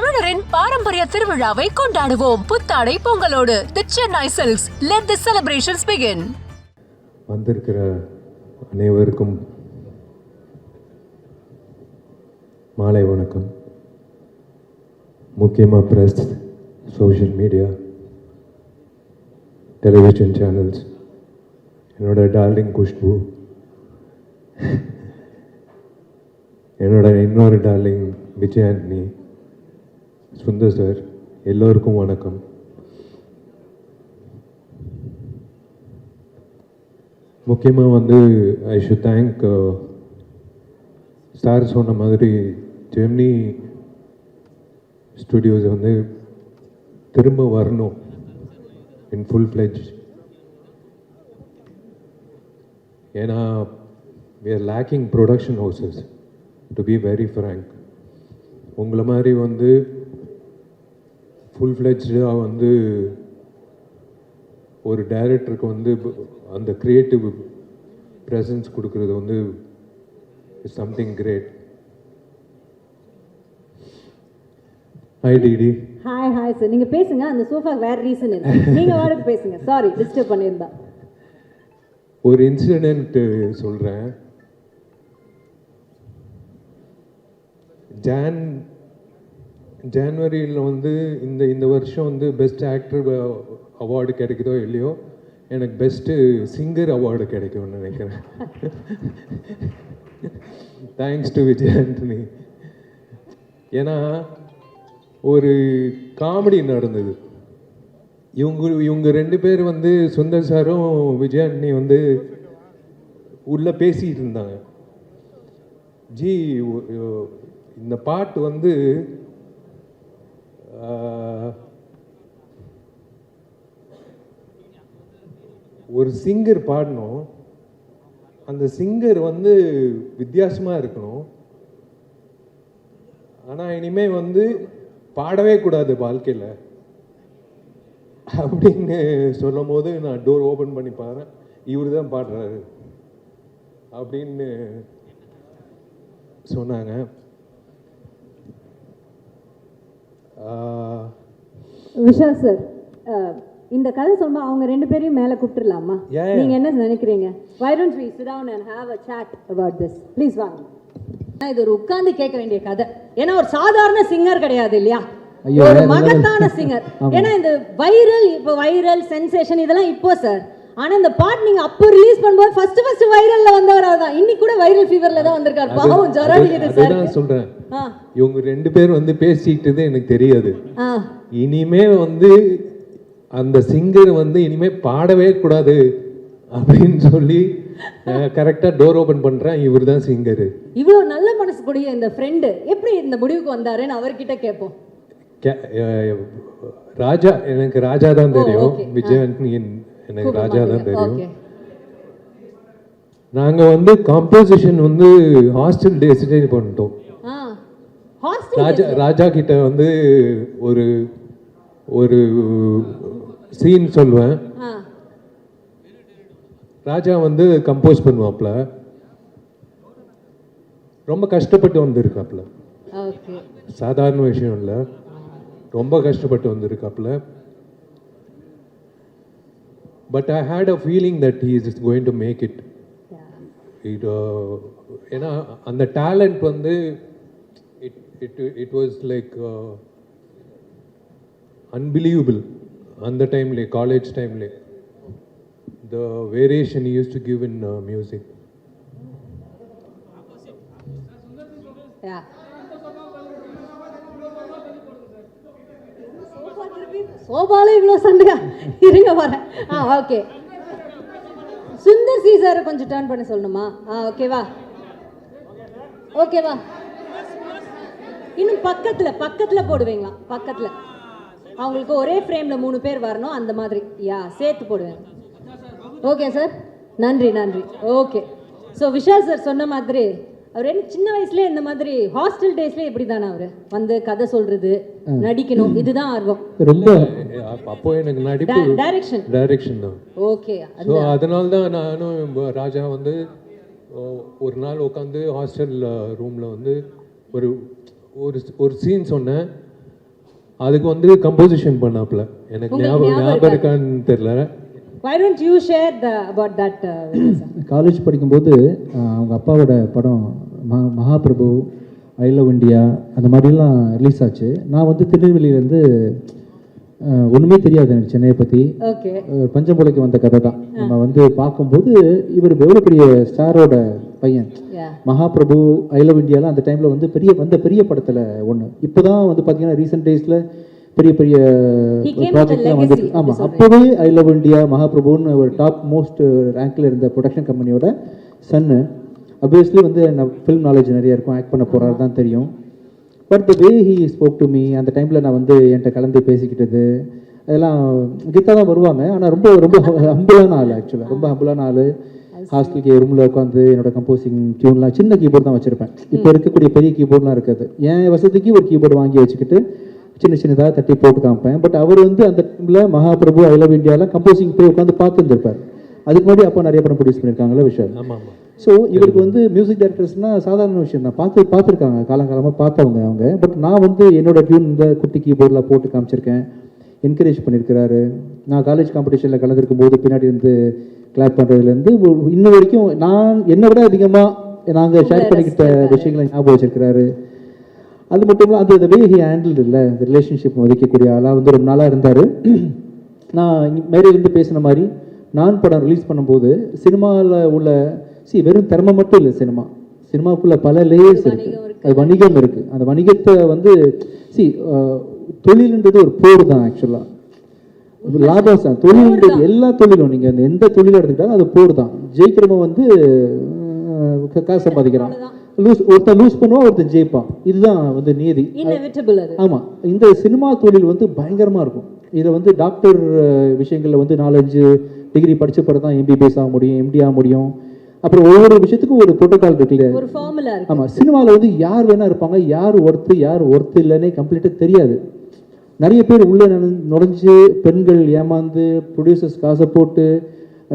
தமிழரின் பாரம்பரிய திருவிழாவை கொண்டாடுவோம் புத்தாடை பொங்கலோடு. The Chennai Silks. Let the celebrations begin. வந்திருக்கிற அனைவருக்கும் மாலை வணக்கம். முக்கியமாக press, social media, television channels, என்னோட டார்லிங் குஷ்பு, என்னோட இன்னொரு டார்லிங் விஜய் ஆண்டனி, சுந்தர் சார், எல்லோருக்கும் வணக்கம். முக்கியமாக ஐ ஷுட் தேங்க் சார் சொன்ன மாதிரி ஜெமினி ஸ்டுடியோஸ் திரும்ப வரணும் இன் ஃபுல் ஃப்ளெஜ். ஏன்னா we are lacking production houses, to be very frank. உங்களை மாதிரி ஃபுல் ஃப்ளெஜ்டாக ஒரு டைரக்டருக்கு அந்த க்ரியேட்டிவ் ப்ரெசன்ஸ் கொடுக்குறது is something great. Hi DD. Hi sir, நீங்கள் பேசுங்க. அந்த சோஃபா வேறு ரீசன் இல்லை, நீங்கள் வாடகை பேசுங்க. சாரி டிஸ்டர்ப் பண்ணியிருந்தா. ஒரு இன்சிடென்ட் சொல்கிறேன். ஜான்வரியில் இந்த வருஷம் பெஸ்ட் ஆக்டர் அவார்டு கிடைக்குதோ இல்லையோ, எனக்கு பெஸ்ட்டு சிங்கர் அவார்டு கிடைக்கும்னு நினைக்கிறேன். Thanks to Vijay Antony. ஏன்னா ஒரு காமெடி நடந்தது. இவங்க ரெண்டு பேர் சுந்தர் சாரும் விஜய் ஆண்டனி உள்ளே பேசிகிட்டு இருந்தாங்க. ஜி, இந்த பாட்டு ஒரு சிங்கர் பாடணும், அந்த சிங்கர் வித்தியாசமாக இருக்கணும், ஆனால் இனிமே பாடவே கூடாது வாழ்க்கையில் அப்படின்னு சொல்லும் போது நான் டோர் ஓப்பன் பண்ணி பாருறேன், இவர் தான் பாடுறாரு அப்படின்னு சொன்னாங்க. விஷால் சார், இந்த கதை சொல்லும்போது அவங்க ரெண்டு பேரையும் மேலே கூப்பிட்டுலாமா? நீங்கள் என்ன நினைக்கிறீங்க? Why don't we sit down and have a chat about this? Please வாங்க. இது ஒரு உட்கார்ந்து கேட்க வேண்டிய கதை. ஏன்னா ஒரு சாதாரண சிங்கர் கிடையாது இல்லையா, ஒரு மகத்தான சிங்கர். ஏன்னா இந்த வைரல் சென்சேஷன் இதெல்லாம் இப்போ சார். ஆனா இந்த பாட்டு நீங்க அப்போ ரிலீஸ் பண்ணும்போது ஃபர்ஸ்ட் வைரல்ல வந்தவர் தான். இன்னைக்கு கூட வைரல் ஃபீவர்ல தான் வந்திருக்காரு. பாவம் ஜரடிக்குது சார். நான் சொல்றேன், இவங்க ரெண்டு பேர் பேசிக்கிட்டது எனக்கு தெரியாது. இனிமே அந்த சிங்கர் இனிமே பாடவே கூடாது அப்படின்னு சொல்லி கரெக்டா டோர் ஓபன் பண்றேன், இவர் தான் சிங்கர். இவ்வளவு நல்ல மனசு கூடிய இந்த ஃப்ரெண்ட் எப்படி இந்த முடிவுக்கு வந்தாருன்னு அவர்கிட்ட கேட்போம். ராஜா, எனக்கு ராஜா தான் தெரியும். விஜய் ஆண்டனி எனக்கு ராஜா தான் தெரியும். நாங்க காம்போசிஷன் ஹாஸ்டல் டேஸ்ல பண்ணிட்டோம். ராஜா கிட்ட ஒரு ஒரு சீன் சொல்லுவேன், ராஜா கம்போஸ் பண்ணுவாப்ல. ரொம்ப கஷ்டப்பட்டு வந்திருக்காப்ல, சாதாரண விஷயம் இல்லை, ரொம்ப கஷ்டப்பட்டு வந்திருக்காப்ல. But I had a feeling that he is going to make it. ஏன்னா அந்த talent it was like unbelievable. அந்த டைம்ல, காலேஜ் டைம்ல, the variation he used to give in music. சோபாலே இவ்வளோ சண்டையா இருங்க வரேன். ஓகே, சுந்தர் சி சாரை கொஞ்சம் டர்ன் பண்ண சொல்லணுமா? ஓகேவா? இன்னும் பக்கத்தில் போடுவீங்களா? பக்கத்தில் அவங்களுக்கு ஒரே ஃப்ரேமில் 3 பேர் வரணும், அந்த மாதிரி சேர்த்து போடுவேன். ஓகே சார், நன்றி. ஓகே, ஸோ விஷால் சார் சொன்ன மாதிரி அவர் சின்ன வயசுலேயே இந்த மாதிரி ஹாஸ்டல் டேஸ்லேயே இப்படி தானே அவர் கதை சொல்றது, நடிக்கணும், இதுதான் ஆர்வம். ரொம்ப அப்போ எனக்கு நடிப்பு டைரக்ஷன் தான். ஓகே, ஸோ அதனால தான் நானும் ராஜா ஒரு நாள் உட்காந்து ஹாஸ்டல் ரூமில் ஒரு ஒரு சீன் சொன்னேன். அதுக்கு வந்து கம்போசிஷன் பண்ணாப்புல. எனக்கு ஞாபகம் இருக்கான்னு தெரியல. Why don't you share about that? College படிக்கும்போது அவங்க அப்பாவோட படம் மகாபிரபு, ஐ லவ் இண்டியா அந்த மாதிரிலாம் ரிலீஸ் ஆச்சு. நான் வந்து திருநெல்வேலியிலேருந்து ஒன்றுமே தெரியாது எனக்கு சென்னையை பற்றி. பஞ்சம்புலைக்கு வந்த கதை தான். நம்ம வந்து பார்க்கும்போது இவர் எவ்வளோ பெரிய ஸ்டாரோட பையன். மகாபிரபு, ஐ லவ் இண்டியாலாம் அந்த டைமில் வந்து பெரிய படத்தில் ஒன்று. இப்போ தான் வந்து பார்த்தீங்கன்னா ரீசெண்ட் டேஸில் பெரிய பெரிய ப்ராஜெக்ட்லாம் வந்து. ஆமாம், அப்போவே ஐ லவ் இண்டியா, மகாபிரபுன்னு ஒரு டாப் மோஸ்ட் ரேங்கில் இருந்த ப்ரொடக்ஷன் கம்பெனியோட சன்னு. அப்வியஸ்லி வந்து நான் ஃபில்ம் நாலேஜ் நிறையா இருக்கும், ஆக்ட் பண்ண போகிறாரு தான் தெரியும். But the way he spoke to me, அந்த டைமில் நான் வந்து என்கிட்ட கலந்து பேசிக்கிட்டது அதெல்லாம் கீதா தான் வருவாங்க. ஆனால் ரொம்ப ரொம்ப ஹம்பிளான ஆள், ஆக்சுவலாக ரொம்ப ஹம்பிளான ஆள். ஹாஸ்டலுக்கு ரூமில் உட்காந்து என்னோட கம்போசிங் டியூன்லாம் சின்ன கீபோர்டு தான் வச்சுருப்பேன். இப்போ இருக்கக்கூடிய பெரிய கீபோர்ட்லாம் இருக்காது. என் வசதிக்கு ஒரு கீபோர்டு வாங்கி வச்சுக்கிட்டு சின்ன சின்னதாக தட்டி போட்டு காமிப்பேன். பட் அவர் வந்து அந்த டைமில் மகாபிரபு, ஐ லவ் இண்டியாவில் கம்போசிங் போய் உட்காந்து பார்த்துருந்துருப்பார். அதுக்கு முன்னாடி அப்போ நிறைய படம் ப்ரொடியூஸ் பண்ணியிருக்காங்களே விஷயம். ஸோ இவருக்கு வந்து மியூசிக் டைரக்டர்ஸ்னால் சாதாரண விஷயம் தான், பார்த்துருக்காங்க, காலங்காலமாக பார்த்தவங்க அவங்க. பட் நான் வந்து என்னோட டியூன் இந்த குட்டி கீபோர்டில் போட்டு காமிச்சிருக்கேன், என்கரேஜ் பண்ணியிருக்கிறாரு. நான் காலேஜ் காம்படிஷனில் கலந்துருக்கும் போது பின்னாடி இருந்து கிளாப் பண்ணுறதுலேருந்து இன்னும் வரைக்கும் நான் என்னை விட அதிகமாக நாங்கள் ஷேர் பண்ணிக்கிட்ட விஷயங்களை ஞாபகம் வச்சிருக்கிறாரு. அது மட்டும் இல்லை, அந்த வே ஹி ஹேண்டில் இல்லை இந்த ரிலேஷன்ஷிப் மதிக்கக்கூடிய ஆளாக வந்து ரொம்ப நாளாக இருந்தார். நான் மேரிலேருந்து பேசின மாதிரி நான் படம் ரிலீஸ் பண்ணும்போது சினிமாவில் உள்ள வெறும் திறமை மட்டும் இல்லை, சினிமாவுக்குள்ள பல லேயர்ஸ் இருக்குது, அது வணிகம் இருக்குது. அந்த வணிகத்தை வந்து தொழில்ன்றது ஒரு போர் தான். ஆக்சுவலாக லாபம் தான் தொழில்ன்றது. எல்லா தொழிலும் நீங்கள் எந்த தொழிலை எடுத்துக்கிட்டாலும் அது போர் தான். ஜெயிக்கிறவன் வந்து காசு சம்பாதிக்கிறான், ஒருத்தன் லூஸ் பண்ணுவான், ஒருத்தன் ஜெயிப்பான். இதுதான் வந்து நீதி. ஆமாம், இந்த சினிமா தொழில் வந்து பயங்கரமாக இருக்கும். இதை வந்து டாக்டர் விஷயங்களில் வந்து 4-5 டிகிரி படித்த பிறகு தான் MBBS ஆக முடியும், MD ஆக முடியும். அப்புறம் ஒவ்வொரு விஷயத்துக்கும் ஒரு புரோட்டோகால் இருக்கு இல்லையா, ஒரு ஃபார்முலா இருக்கு. ஆமாம், சினிமாவில் வந்து யார் வேணா இருப்பாங்க, யார் ஒர்த்து இல்லைன்னே கம்ப்ளீட்டாக தெரியாது. நிறைய பேர் உள்ளே நுழைஞ்சு பெண்கள் ஏமாந்து ப்ரொடியூசர்ஸ் காசை போட்டு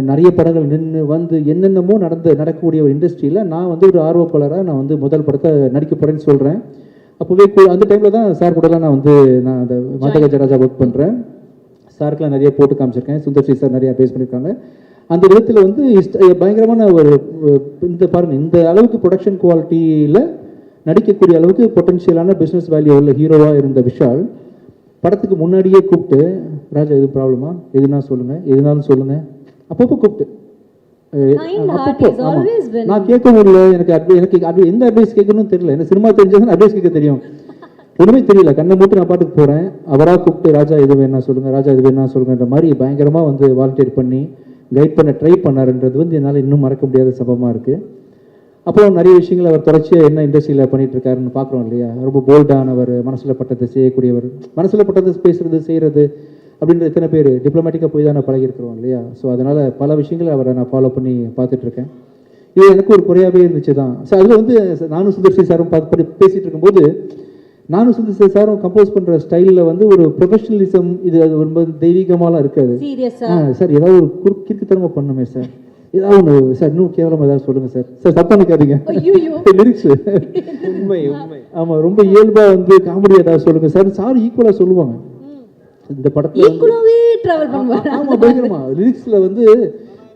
நிறைய படங்கள் நின்று வந்து என்னென்னமோ நடக்கக்கூடிய ஒரு இண்டஸ்ட்ரியில் நான் வந்து ஒரு ஆர்வப்பாளராக நான் வந்து முதல் படத்தை நடிக்க போகிறேன்னு சொல்கிறேன். அப்போவே அந்த டைமில் தான் சார் கூடலாம் நான் அந்த மாதகஜராஜா ஒர்க் பண்ணுறேன். சாருக்கெலாம் நிறைய போட்டு காமிச்சிருக்கேன், சுந்தர் சி சார் நிறையா பேஸ் பண்ணியிருக்காங்க. அந்த விதத்தில் வந்து பயங்கரமான ஒரு இந்த பாருங்கள், இந்த அளவுக்கு ப்ரொடக்ஷன் குவாலிட்டியில் நடிக்கக்கூடிய அளவுக்கு பொட்டன்ஷியலான பிஸ்னஸ் வேல்யூ உள்ள ஹீரோவாக இருந்த விஷால் படத்துக்கு முன்னாடியே கூப்பிட்டு, ராஜா எதுவும் ப்ராப்ளமா, எதுனாலும் சொல்லுங்கள் அப்பப்போ கூப்பிட்டு நான் கேட்க முடியல, எனக்கு எந்த அட்வைஸ் கேட்கணும்னு தெரியல. எனக்கு சினிமா தெரிஞ்சதுன்னு அட்வைஸ் கேட்க தெரியும், ஒன்றுமே தெரியல. கண்ணை மூட்டு நான் பாட்டுக்கு போகிறேன். அவராக கூப்பிட்டு ராஜா இது வேணா சொல்லுங்கள், ராஜா இது வேணா சொல்லுங்கன்ற மாதிரி பயங்கரமாக வந்து வாலண்டியர் பண்ணி கைட் பண்ண ட்ரை பண்ணாருன்றது வந்து என்னால் இன்னும் மறக்க முடியாத சம்பவமாக இருக்குது. அப்புறம் நிறைய விஷயங்கள் அவர் தொடர்ச்சியாக என்ன இண்டஸ்ட்ரியில் பண்ணிகிட்டு இருக்காருன்னு பார்க்குறோம் இல்லையா. ரொம்ப போல்டானவர், மனசில் பட்டதை செய்யக்கூடியவர், மனசில் பட்டதை பேசுறது செய்கிறது அப்படின்ற எத்தனை பேர் டிப்ளமேட்டிக்காக போய் தான் நான் பழகிருக்கிறோம் இல்லையா. ஸோ அதனால் பல விஷயங்களை அவரை நான் ஃபாலோ பண்ணி பார்த்துட்ருக்கேன். இது எனக்கு ஒரு குறையாகவே இருந்துச்சு தான். ஸோ அதில் வந்து நானும் சுந்தர் சி சாரும் பேசிகிட்டு இருக்கும்போது நானும் சுந்தர் சாரும் கம்போஸ் பண்ணுற ஸ்டைலில் வந்து ஒரு ப்ரொஃபஷனலிசம், இது அது ரொம்ப தெய்வீகமாலாம் இருக்காது. சார் ஏதாவது ஒரு கிறுக்குத்தனமாக பண்ணுமே சார், ஏதாவது ஒன்று சார், இன்னும் கேவலமாக ஏதாவது சொல்லுங்கள் சார் தப்பா நிற்காதீங்க லிரிக்ஸ். உண்மை. ஆமாம், ரொம்ப இயல்பாக வந்து காமெடி ஏதாவது சொல்லுங்கள் சார் ஈக்குவலாக சொல்லுவாங்க. இந்த படத்தில் ஆமாம் பயங்கரமா லிரிக்ஸில் வந்து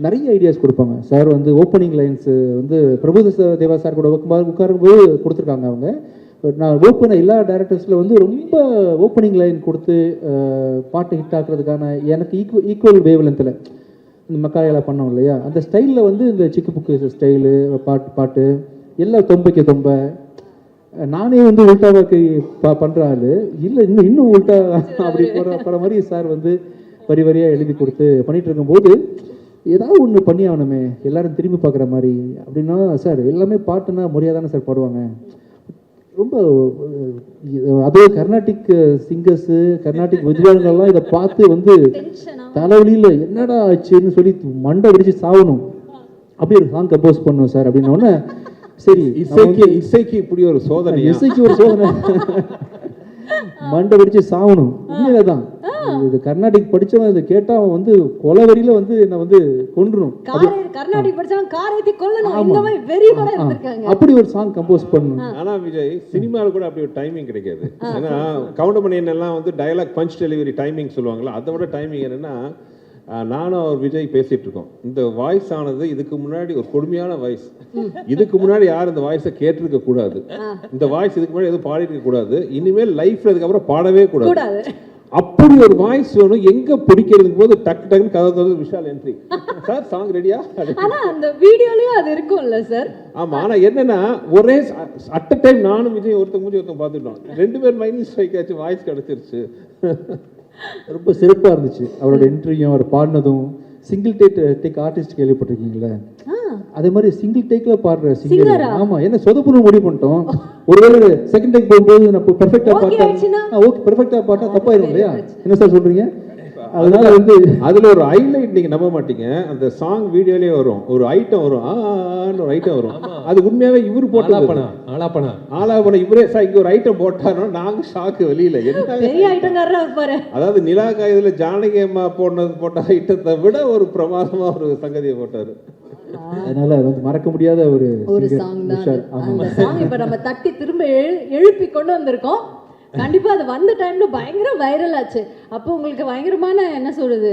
நிறைய ஐடியாஸ் கொடுப்பாங்க சார். வந்து ஓப்பனிங் லைன்ஸ் வந்து பிரபு தேவா சார் கூட உட்காரும்போது கொடுத்துருக்காங்க அவங்க. நான் ஒர்க் பண்ண எல்லா டைரக்டர்ஸில் வந்து ரொம்ப ஓப்பனிங் லைன் கொடுத்து பாட்டு ஹிட் ஆக்குறதுக்கான எனக்கு ஈக்குவல் வேவ் லென்த்தில் இந்த மக்காயெல்லாம் பண்ணோம் இல்லையா, அந்த ஸ்டைலில் வந்து இந்த சிக்கு புக்கு ஸ்டைலு பாட்டு எல்லாம் தொம்பைக்கு தொம்ப நானே வந்து உல்டாவாக்கு பண்ணுற ஆள் இல்லை, இன்னும் உல்டா அப்படி போகிற மாதிரி சார் வந்து வரி வரியாக எழுதி கொடுத்து பண்ணிகிட்டு இருக்கும்போது ஏதாவது ஒன்று பண்ணி ஆகணுமே, எல்லாரும் திரும்பி பார்க்குற மாதிரி அப்படின்னா சார் எல்லாமே பாட்டுன்னா முறையாக தானே சார் பாடுவாங்க. ரொம்ப அதே கர்நாடிக் சிங்கர்ஸு, கர்நாடிக் வித்வான்கள்லாம் இதை பார்த்து வந்து தலைவலியில் என்னடா ஆச்சுன்னு சொல்லி மண்டை வெடிச்சு சாகணும். அப்படி ஒரு சாங் கம்போஸ் பண்ணுவோம் சார் அப்படின்னோடனே சரி இசைக்கு இப்படி ஒரு சோதனை, இசைக்கு ஒரு சோதனை மண்டை வெடிச்சு சாகணும். உண்மையில தான் இது கர்நாடிக் படிச்சவன் இதை கேட்டா அவன் வந்து கொலவெறியில வந்து என்ன வந்து கொன்றுணும். கர்நாடிக் படிச்சவன் கார் ஏத்தி கொல்லணும் இந்த மாதிரி வெறி கூட இருந்திருக்காங்க. அப்படி ஒரு சாங் கம்போஸ் பண்ணணும். ஆனா விஜய் சினிமாவில் கூட அப்படி ஒரு டைமிங் கிடைக்காது. ஏன்னா கவுண்டமணி எல்லாம் வந்து டயலாக் பஞ்ச் டெலிவரி டைமிங் சொல்லுவாங்களா, அதை விட டைமிங் என்னன்னா நானும் அவர் விஜய் பேசிட்டு இருக்கோம். இந்த வாய்ஸ் ஆனது இதுக்கு முன்னாடி ஒரு கொடுமையான வாய்ஸ். இதுக்கு முன்னாடி யாரும் இந்த வாய்ஸை கேட்டிருக்க கூடாது. இந்த வாய்ஸ் இதுக்கு முன்னாடி எதுவும் பாடிருக்க கூடாது. இனிமேல் லைஃப்ல இதுக்கப்புறம் பாடவே கூடாது. அப்படி ஒரு வாய்ஸ் வேணும். எங்க பிடிக்கிறதுக்கு போது டக்கு டக்குன்னு கதை தோறது விஷால் என்ட்ரி. சார் சாங் ரெடியா? ஆனா அந்த வீடியோலயும் அது இருக்கும்ல சார். ஆமா. ஆனா என்னன்னா ஒரே அட் அ டைம் நானும் விஜய் ஒருத்தங்க பார்த்துட்டோம். 2 பேர் மைண்ட் ஸ்ட்ரைக் ஆச்சு, வாய்ஸ் கிடைச்சிருச்சு. ரொம்ப சிறப்பாக இருந்துச்சு அவரோட என்ட்ரியும் அவர் பாடினதும். சிங்கிள் டேக் ஆர்டிஸ்ட் கேள்விப்பட்டிருக்கீங்களா? அதே மாதிரி சிங்கிள் டேக்ல பாடுற சிங்கர். ஆமா, என்ன சொதப்புன்னு முடிவு பண்ணிட்டோம். ஒருவேளை செகண்ட் டேக் போகும்போது நம்ம பெர்ஃபெக்ட்டா பாட்டா ஓகே பெர்ஃபெக்ட்டா பாட்டா தப்பாயிரும் இல்லையா? என்ன சார் சொல்றீங்க? அதனால வந்து அதுல ஒரு ஹைலைட் நீங்க நம்ப மாட்டீங்க. அந்த சாங் வீடியோலயே வரும் ஒரு ஐட்டம் வரும், ஒரு ஐட்டம் வரும். அது உண்மையாவே இவரு போட்டு ஆலாபனா இவரே சார் இங்க ஒரு ஐட்டம் போட்டாரோ நாங்க ஷாக்கு வெளியில. என்ன பெரிய ஐட்டம்காரரா இருப்பாரு. அதாவது நிலா காயத்துல ஜானகி அம்மா போட்ட ஐட்டத்தை விட ஒரு பிரமாதமா ஒரு சங்கதியை போட்டாரு. அதனால வந்து மறக்க முடியாத ஒரு சாங் தான். அந்த சாங் இப்ப நம்ம தட்டி திரும்ப எழுப்பி கொண்டு வந்திருக்கோம். கண்டிப்பா அது வந்த டைம்ல பயங்கர வைரல் ஆச்சு. அப்போ உங்களுக்கு பயங்கரமான என்ன சொல்றது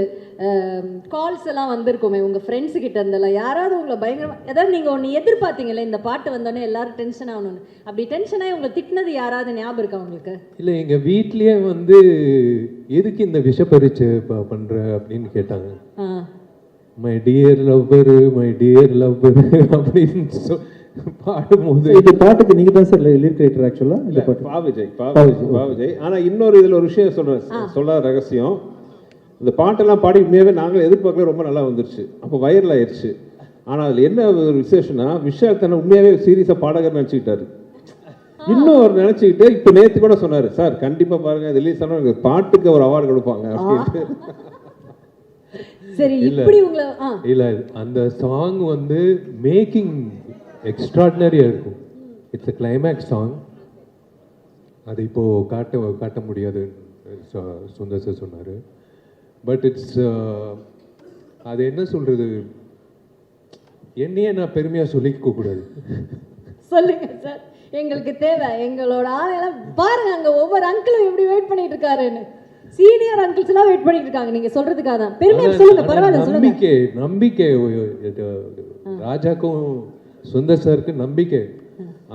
கால்ஸ் எல்லாம் வந்திருக்குமே உங்க ஃப்ரெண்ட்ஸ் கிட்ட இருந்தெல்லாம். யாராவது உங்களை பயங்கரமா ஏதாவது நீங்க ஒன்று எதிர்பார்த்தீங்களே இந்த பாட்டு வந்தோடனே எல்லாரும் டென்ஷன் ஆகணும்னு, அப்படி டென்ஷன் ஆகி உங்களை திட்டினது யாராவது ஞாபகம் இருக்கா உங்களுக்கு? இல்லை, எங்க வீட்லயே வந்து எதுக்கு இந்த விஷ பரீட்சை பண்ற அப்படின்னு கேட்டாங்க. மை டியர் லவ்வர் அப்படின்னு பாடும்போது இந்த பாட்டுக்கு நீங்க தான் சார் லிரிக் ரைட்டர் ஆக்சுவலா. இந்த பாட்டு பாவிஜய். ஆனா இன்னொரு இதுல ஒரு விஷயம் சொல்லாத ரகசியம். இந்த பாட்டெல்லாம் பாடி உண்மையாவே நாங்களும் எதிர்பார்க்கல, ரொம்ப நல்லா வந்துருச்சு. அப்போ வைரல் ஆயிடுச்சு. ஆனா அதுல என்ன ஒரு விசேஷம்னா விஷால் தன்னை உண்மையாவே சீரியஸா பாடகர் நினைச்சுக்கிட்டாரு. இன்னும் அவர் நினைச்சுக்கிட்டு இப்ப நேத்து கூட சொன்னாரு, சார் கண்டிப்பா பாருங்க ரிலீஸ் ஆனா பாட்டுக்கு ஒரு அவார்டு கொடுப்பாங்க அப்படின்ட்டு. சரி, இப்படி உங்களை இல்ல அந்த சாங் வந்து மேக்கிங் எக்ஸ்ட்ராடினரியா இருக்கும். It's a climax song. அது இப்போ காட்ட முடியாது சுந்தர் சார் சொன்னாரு. பட் இட்ஸ் அது என்ன சொல்றது, என்னையே நான் பெருமையா சொல்லிக்க கூடாது. சொல்லுங்க சார், எங்களுக்கு தேவை. எங்களோட ஆளெல்லாம் பாருங்க, அங்க ஒவ்வொரு அங்கிளும் எப்படி வெயிட் பண்ணிட்டு இருக்காருன்னு. சீனியர் அங்கிள்ஸ் எல்லாம் வெயிட் பண்ணிட்டு இருக்காங்க நீங்க சொல்றதுக்காக தான். பெருமையா சொல்லுங்க, பரவாயில்ல சொல்லுங்க. நம்பிக்கை ராஜாக்கும் சுந்தர் சாருக்கு நம்பிக்கை.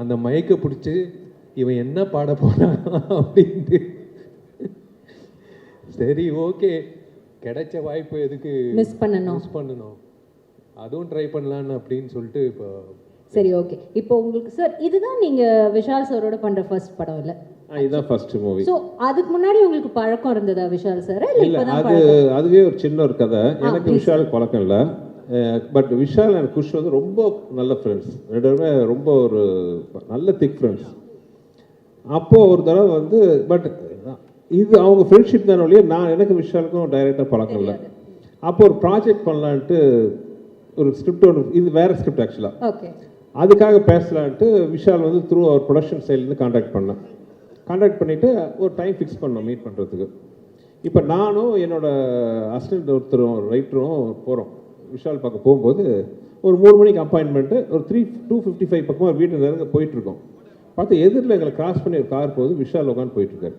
அந்த மைக்கை பிடிச்சி இவன் என்ன பாட போறான் அப்படின்ட்டு. சரி ஓகே, கிடைச்ச வாய்ப்பு எதுக்கு மிஸ் பண்ணணும், அதுவும் ட்ரை பண்ணலான்னு அப்படின்னு சொல்லிட்டு இப்போ. சரி ஓகே, இப்போ உங்களுக்கு சார் இதுதான் நீங்க விஷால் சாரோட பண்ற ஃபர்ஸ்ட் படம் இல்ல? இதுதான் ஃபர்ஸ்ட் மூவி. சோ அதுக்கு முன்னாடி உங்களுக்கு பழக்கம் இருந்ததா விஷால் சார்? இல்ல, அதுவே ஒரு சின்ன ஒரு கதை. எனக்கு விஷாலுக்கு பழக்கம் இல்லை. பட் விஷால் அண்ட் குஷ் வந்து ரொம்ப நல்ல ஃப்ரெண்ட்ஸ். 2 பேருமே ரொம்ப ஒரு நல்ல திக் ஃப்ரெண்ட்ஸ். அப்போது ஒரு தடவை வந்து பட் இது அவங்க ஃப்ரெண்ட்ஷிப் தானே ஒழிய எனக்கு விஷாலுக்கும் டைரெக்டாக பழக்கம் இல்லை. அப்போ ஒரு ப்ராஜெக்ட் பண்ணலான்ட்டு ஒரு ஸ்கிரிப்ட் ஒன்று, இது வேறு ஸ்கிரிப்ட் ஆக்சுவலாக, அதுக்காக பேசலான்ட்டு விஷால் வந்து த்ரூ அவர் ப்ரொடக்ஷன் சைட்லேருந்து கான்டாக்ட் பண்ணிவிட்டு ஒரு டைம் ஃபிக்ஸ் பண்ணோம் மீட் பண்ணுறதுக்கு. இப்போ நானும் என்னோட அசிஸ்டன்ட் ஒருத்தரும் ரைட்டரும் போகிறோம். விஷால் பார்க்க போகும்போது ஒரு 3 மணிக்கு அப்பாயின்மெண்ட்டு, ஒரு 2:55 பக்கமாக வீட்டு நெருங்க போயிட்டுருக்கோம். பார்த்து எதிரில் எங்களை கிராஸ் பண்ணி ஒரு கார் போகுது. விஷால் உட்காந்து போயிட்டுருக்காரு.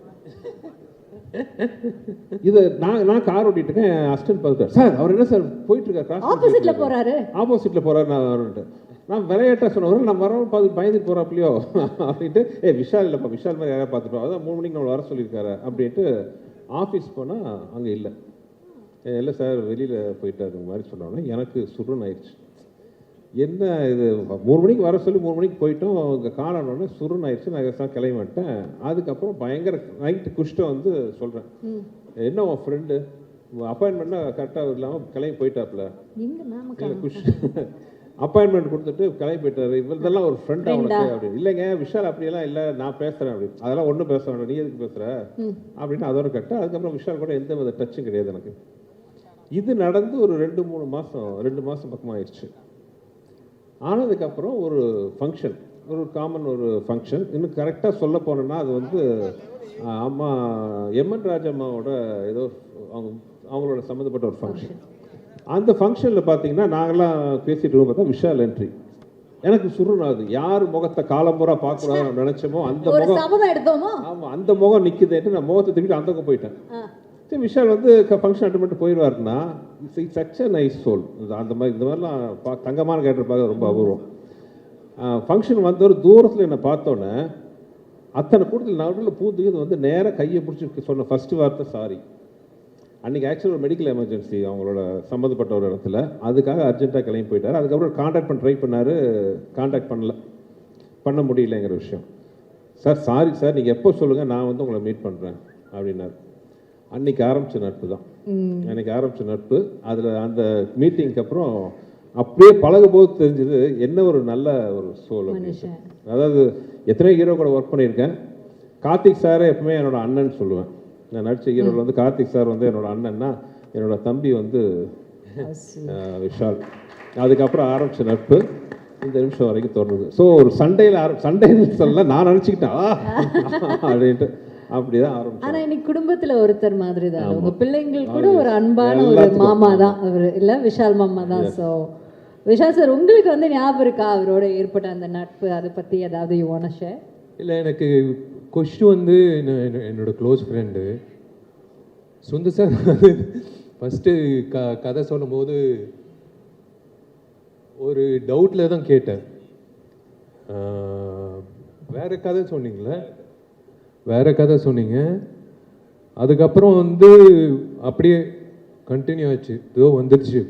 இதை நான் கார் ஓட்டிட்டு இருக்கேன். என் அசிஸ்டன்ட் பார்த்துட்டார், சார் அவர் என்ன சார் போயிட்டுருக்காரு, கிராஸ் ஆப்போசிட்டில் போகிறாரு. நான் விளையாட்டாக சொன்னவர், நான் வரவும் பார்த்து பயந்துட்டு போகிறாப்பிலையோ அப்படின்ட்டு, விஷால் இல்லைப்பா, விஷால் மாதிரி யாராவது பார்த்துட்டோம், அதான் 3 மணிக்கு நம்மளை வர சொல்லியிருக்காரு அப்படின்ட்டு ஆஃபீஸ் போனால் அங்கே இல்லை சார் வெளியில் போயிட்டாரு மாதிரி சொன்னோன்னே எனக்கு சுருன்னு ஆயிடுச்சு. என்ன இது 3 மணிக்கு வர சொல்லி 3 மணிக்கு போயிட்டோம், அங்கே காணோன்னே சுருன்னு ஆயிடுச்சு. நான் கிளம்பி வந்துட்டேன். அதுக்கப்புறம் பயங்கர நைட்டு குஷ்டம் வந்து சொல்கிறேன், என்ன உன் ஃப்ரெண்டு அப்பாயின்மெண்ட்னா கரெக்டாக இல்லாமல் கிளம்பி போயிட்டாப்புல. இல்லை குஷ் அப்பாயின்மெண்ட் கொடுத்துட்டு கிளம்பி போயிட்டாரு, இதெல்லாம் ஒரு ஃப்ரெண்ட் அவனுக்கு அப்படின்னு. இல்லைங்க விஷால் அப்படியெல்லாம் இல்லை, நான் பேசுகிறேன் அப்படின்னு. அதெல்லாம் ஒன்றும் பேச வேண்டாம், நீ எதுக்கு பேசுகிற அப்படின்னு அதோட கட்ட. அதுக்கப்புறம் விஷால் கூட எந்த வித டச்சும் கிடையாது எனக்கு. இது நடந்து ஒரு 2 மாதம் பக்கமாக ஆயிடுச்சு. ஆனதுக்கப்புறம் ஒரு ஃபங்க்ஷன், ஒரு காமன் ஒரு ஃபங்க்ஷன், இன்னும் கரெக்டாக சொல்ல போனோன்னா அது வந்து அம்மா எம்என் ராஜம்மாவோட ஏதோ அவங்களோட சம்மந்தப்பட்ட ஒரு ஃபங்க்ஷன். அந்த ஃபங்க்ஷனில் பார்த்தீங்கன்னா நாங்கள்லாம் பேசிட்டு இருக்கோம், பார்த்தா விஷால் என்ட்ரி. எனக்கு சுருணாது, யார் முகத்தை காலம்பூரா பார்க்கக்கூடாதுன்னு நினைச்சோமோ அந்த முகம் எடுத்தோமோ, ஆமாம் அந்த முகம் நிற்குதுன்ட்டு நான் முகத்தை தூக்கிட்டு அந்த பக்கம் போயிட்டேன். சரி, விஷால் வந்து ஃபங்க்ஷன் அட்டன் பண்ணிட்டு போயிடுவாருன்னா it's such a nice soul. அந்த மாதிரி இந்த மாதிரிலாம் தங்கமான கேரக்டர் பார்க்க ரொம்ப அபூர்வம். ஃபங்க்ஷன் வந்தவர் தூரத்தில் என்னை பார்த்தோன்னே அத்தனை கூட்டத்தில் நடுவில் பூந்துக்கு வந்து நேராக கையை பிடிச்சி சொன்ன ஃபஸ்ட்டு வார்த்தை சாரி. அன்றைக்கி ஆக்சுவலாக ஒரு மெடிக்கல் எமர்ஜென்சி அவங்களோட சம்மந்தப்பட்ட ஒரு இடத்துல, அதுக்காக அர்ஜென்ட்டாக கிளம்பி போயிட்டார். அதுக்கப்புறம் காண்டாக்ட் பண்ண ட்ரை பண்ணார், காண்டாக்ட் பண்ண முடியலைங்கிற விஷயம். சார் சாரி சார், நீங்கள் எப்போ சொல்லுங்கள், நான் வந்து உங்களை மீட் பண்ணுறேன் அப்படின்னாரு. அன்றைக்கி ஆரம்பித்த நட்பு தான், அன்றைக்கி ஆரம்பித்த நட்பு. அதில் அந்த மீட்டிங்க்கு அப்புறம் அப்படியே பழகும் போது தெரிஞ்சது என்ன ஒரு நல்ல ஒரு சோல் அப்படின்னு. அதாவது எத்தனையோ ஹீரோ கூட ஒர்க் பண்ணியிருக்கேன். கார்த்திக் சாரை எப்பவுமே என்னோட அண்ணன் சொல்லுவேன். நான் நடித்த ஹீரோவில் வந்து கார்த்திக் சார் வந்து என்னோட அண்ணன்னா, என்னோட தம்பி வந்து விஷால். அதுக்கப்புறம் ஆரம்பித்த நட்பு இந்த நிமிஷம் வரைக்கும் தொடருது. ஸோ ஒரு சண்டைன்னு சொல்ல நான் நினச்சிக்கிட்டேன் அப்படின்ட்டு அப்படிதான் ஆரம்பிச்சோம். ஆனா இன்னைக்கு குடும்பத்துல ஒருத்தர் மாதிரி தான், உங்க பிள்ளைங்கள் கூட ஒரு அன்பான ஒரு மாமா தான் அவர், இல்ல விஷால் மாமா தான். ஸோ விஷால் சார், உங்களுக்கு வந்து ஞாபகம் இருக்கா அவரோட ஏற்பட்ட அந்த நட்பு, அதை பத்தி ஏதாவது யூ வாண்ட் டு ஷேர்? இல்லை, எனக்கு கொஷு வந்து என்னோட க்ளோஸ் ஃப்ரெண்டு சுந்தர் சார் வந்து ஃபஸ்ட்டு கதை சொல்லும்போது ஒரு டவுட்டில் தான் கேட்டேன். வேறு கதை சொன்னீங்களே, வேறு கதை சொன்னீங்க. அதுக்கப்புறம் வந்து அப்படியே கண்டினியூ ஆச்சு, இதோ வந்துடுச்சு.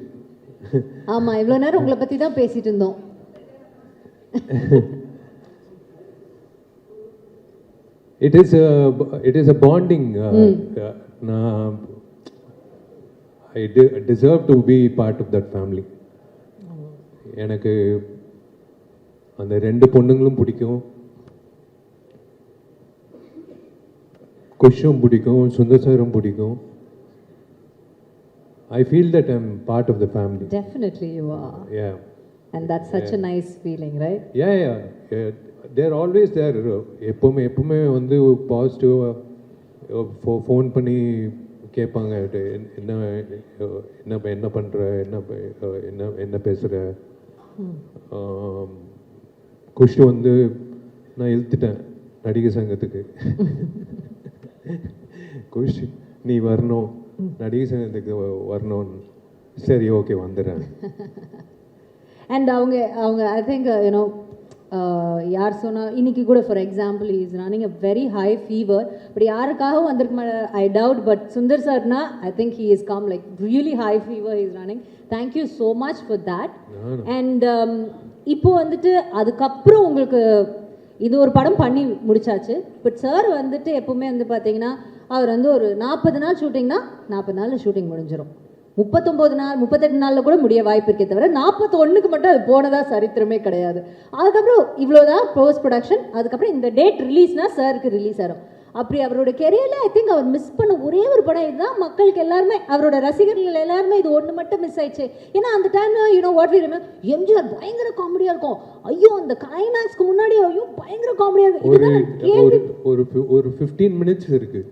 ஆமாம், இவ்வளோ நேரம் உங்களை பற்றி தான் பேசிட்டு இருந்தோம். It is a bonding. I deserve to be part of that family. எனக்கு அந்த ரெண்டு பொண்ணுங்களும் பிடிக்கும், குஷும் பிடிக்கும், சுந்தர் சாரும் பிடிக்கும். I feel that I'm part of the family. Definitely you are. Yeah. And that's such a nice feeling, right? Yeah. They're always there. எப்பவுமே வந்து பாசிட்டிவாக ஃபோன் பண்ணி கேட்பாங்க, என்ன பண்ணுற, என்ன பேசுகிற. குஷ் வந்து நான் இழுத்துட்டேன் நடிகர் சங்கத்துக்கு. குஷ் நீ வரணும், நடிகர் சங்கத்துக்கு வரணும். சரி, ஓகே, வந்துடுறேன். அண்ட் அவங்க ஐ திங்க் யூனோ யார் சொன்னால் இன்னைக்கு கூட for example is running a very high fever, but யாருக்காகவும் வந்திருக்க மாட்டார் ஐ டவுட். பட் சுந்தர் சார்னா I think he is come like really high fever is running. Thank you so much for that. And இப்போ வந்துட்டு அதுக்கப்புறம் உங்களுக்கு இது ஒரு படம் பண்ணி முடிச்சாச்சு. பட் சார் வந்துட்டு எப்போவுமே வந்து பார்த்தீங்கன்னா அவர் வந்து ஒரு 40 நாள் ஷூட்டிங்னா 40 நாளில் ஷூட்டிங் முடிஞ்சிடும். 39 நாள் 38 நாளில் கூட முடிய வாய்ப்பு இருக்கே தவிர 41க்கு மட்டும் அது போனதாக சரித்திரமே கிடையாது. அதுக்கப்புறம் இவ்வளோதான் போஸ்ட் ப்ரொடக்ஷன். அதுக்கப்புறம் இந்த டேட் ரிலீஸ்னால் சாருக்கு ரிலீஸ் ஆகும். அப்படி அவரோட கெரியரில் ஐ திங்க் அவர் மிஸ் பண்ண ஒரே ஒரு படம் இதுதான். மக்களுக்கு எல்லாருமே, அவரோட ரசிகர்கள் எல்லாருமே இது ஒன்று மட்டும் மிஸ் ஆயிடுச்சு. ஏன்னா அந்த time you know what we remember, MGR பயங்கர காமெடியாக இருக்கும். ஐயோ அந்த கிளைமேக்ஸ்க்கு முன்னாடி ஐயோ பயங்கர காமெடியாக இருக்கும். ஒரு 15 மினிட்ஸ் இருக்கு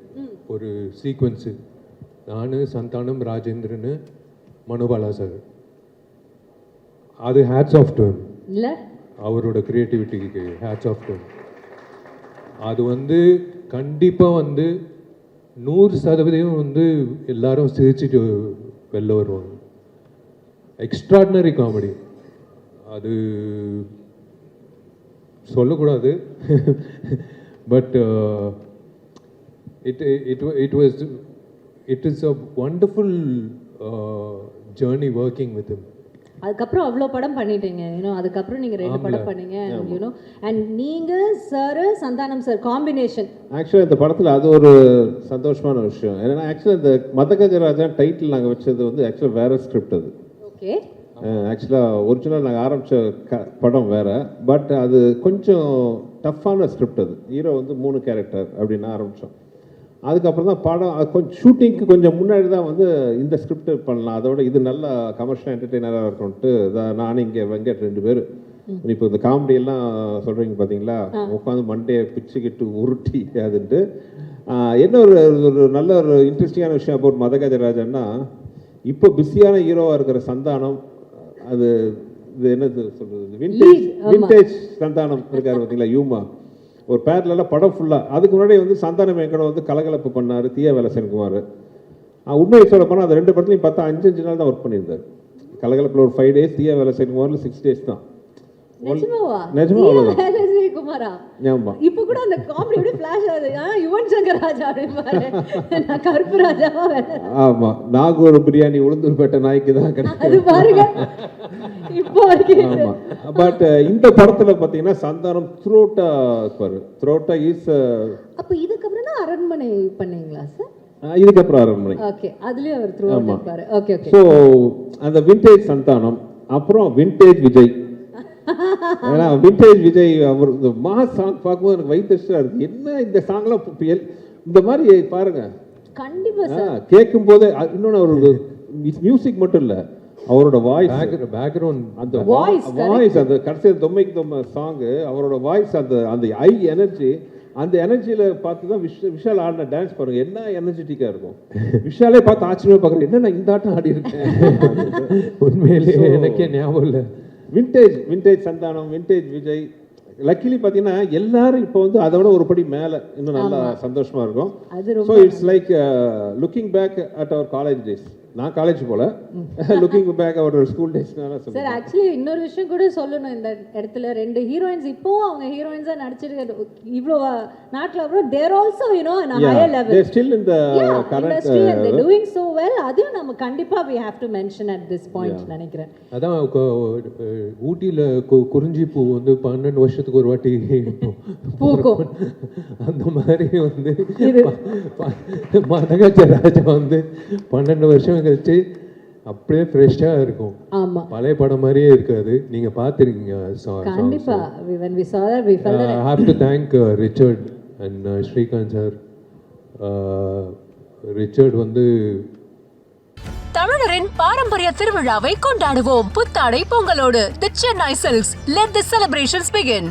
ஒரு சீக்வன்ஸு. நான், சந்தானம், ராஜேந்திரன், மனோபாலா சார். அது ஹேட்ஸ் ஆஃப் டு இல்லை, அவரோட கிரியேட்டிவிட்டிக்கு ஹேட்ஸ் ஆஃப் டு. அது வந்து கண்டிப்பாக வந்து 100% வந்து எல்லாரும் சிரிச்சுட்டு வெளில வருவாங்க. Extraordinary comedy. அது சொல்லக்கூடாது, but it is a wonderful journey working with him. அதுக்கப்புறம் அவ்வளோ படம் பண்ணிட்டீங்க, யூனோ. அதுக்கப்புறம் நீங்கள் 2 படம் பண்ணீங்க, யூனோ. அண்ட் நீங்கள் சார், சந்தானம் சார் காம்பினேஷன். ஆக்சுவலாக இந்த படத்தில் அது ஒரு சந்தோஷமான விஷயம். ஏன்னா ஆக்சுவலாக இந்த மதகஜராஜா டைட்டில் நாங்கள் வச்சது வந்து ஆக்சுவலாக வேறு ஸ்கிரிப்ட். அது ஓகே. ஆக்சுவலாக ஒரிஜினல் நாங்கள் ஆரம்பித்த படம் வேறு, பட் அது கொஞ்சம் டஃப்பான ஸ்கிரிப்ட். அது ஹீரோ வந்து 3 கேரக்டர் அப்படின்னு ஆரம்பித்தோம். அதுக்கப்புறம் தான் படம் கொஞ்சம் ஷூட்டிங்க்கு கொஞ்சம் முன்னாடி தான் வந்து இந்த ஸ்கிரிப்ட் பண்ணலாம், அதோட இது நல்ல கமர்ஷியல் என்டர்டெய்னராக இருக்கும்ட்டு நானும் இங்கே வெங்கட் 2 பேர் இப்போ இந்த காமெடியெல்லாம் சொல்கிறீங்க பார்த்தீங்களா, உட்காந்து மண்டையை பிச்சுக்கிட்டு உருட்டி அதுன்ட்டு என்ன ஒரு நல்ல ஒரு இன்ட்ரெஸ்டிங்கான விஷயம் அபவுட் மதகஜராஜன்னா இப்போ பிஸியான ஹீரோவாக இருக்கிற சந்தானம் அது இது என்னது சொல்கிறது விண்டேஜ் சந்தானம் இருக்கார் பார்த்தீங்களா யூமா ஒரு பேரலாம் படம் ஃபுல்லாக அதுக்கு முன்னாடி வந்து சந்தானம் எங்கட வந்து கலகலப்பு பண்ணார் தீயா வேலை சென்குமார் உண்மையை சொல்ல போனால் அந்த 2 படத்துலையும் பார்த்தா 5 நாள் தான் ஒர்க் பண்ணியிருந்தார் கலகலப்பில் ஒரு 5 days தீயா வேலை சென்குமாரில் 6 days தான் நிஜமா குமாரா இப்ப கூட அந்த காமெடி அப்படியே ஃபிளாஷ் ஆகுது யுவன் சங்கர் ராஜா அப்படிம்பாரு நான் கருப்பு ராஜாவா ஆமா நாகூர் பிரியாணி உளுந்தூர்பேட்டை நாய்க்கு தான் அது பாருங்க இப்போ ஆமா பட் இந்த படத்துல பாத்தீங்கன்னா சந்தானம் த்ரோட்டா இஸ் அப்ப இதுக்கு அப்புறம் தான் அரண்மனை பண்ணீங்களா சார் இதுக்கப்புறம் அரண்மனை ஓகே அதுலயும் அவர் த்ரோட்டா பாரு ஓகே ஓகே சோ அந்த விண்டேஜ் சந்தானம் அப்புறம் விண்டேஜ் விஜய் ஏன்னா விண்டேஜ் விஜய் அவர் இந்த மாஸ் சாங் பார்க்கும்போது எனக்கு வைத்தறிச்சா இருக்கு என்ன இந்த சாங்லாம் இந்த மாதிரி பாருங்க கண்டிப்பா சார் கேட்கும் போது இன்னொன்று அவரோட மியூசிக் மட்டும் இல்ல அவரோட வாய்ஸ் பேக்ரவுண்ட் அந்த வாய்ஸ் அந்த கடைசி தொம்மை சாங் அவரோட வாய்ஸ் அந்த ஐ எனர்ஜி அந்த எனர்ஜியில பார்த்து தான் விஷால் ஆடின டான்ஸ் பாருங்க என்ன எனர்ஜெட்டிக்கா இருக்கும் விஷாலே பார்த்து ஆச்சரியமா பார்க்குறேன் என்ன நான் இந்த ஆட்டம் ஆடி இருக்கேன் உண்மையிலேயே எனக்கே ஞாபகம் இல்லை vintage Santhanam vintage Vijay luckily பார்த்தீங்கன்னா எல்லாரும் இப்போ வந்து அதோட ஒரு படி மேலே இன்னும் நல்லா சந்தோஷமா இருக்கும் so it's like looking back at our college days நான் காலேஜ் போல லுக்கிங் பேக் அவர் ஸ்கூல் டேஸ்னால சார் ஆக்சுவலி இன்னொரு விஷயம் கூட சொல்லணும் இந்த இடத்துல 2 ஹீரோயின்ஸ் இப்போ அவங்க ஹீரோயின்ஸா நடிச்சிருக்க இவ்ளோ நாட்ல அப்புறம் there also you know an higher level they still in the current they are doing so well அதையும் நம்ம கண்டிப்பா we have to mention at this point நினைக்கிறேன் அதான் ஊட்டியில குறிஞ்சி பூ வந்து 12 வருஷத்துக்கு ஒரு வாட்டி பூக்கும் அந்த மாதிரி வந்து மதகஜராஜா வந்து 12 வருஷம் கழிச்சு அப்படியே ஃப்ரெஷ்ஷாக இருக்கும். ஆமா, பழைய படம் மாதிரியே இருக்காது. நீங்க பார்த்துருக்கீங்க. கண்டிப்பா when we saw that we felt that I have to thank Richard and Srikanth sir. Richard வந்து தமிழரின் பாரம்பரிய திருவிழாவை கொண்டாடுவோம் புத்தாடை பொங்கலோடு. The Chennai Silks. Let the celebrations begin.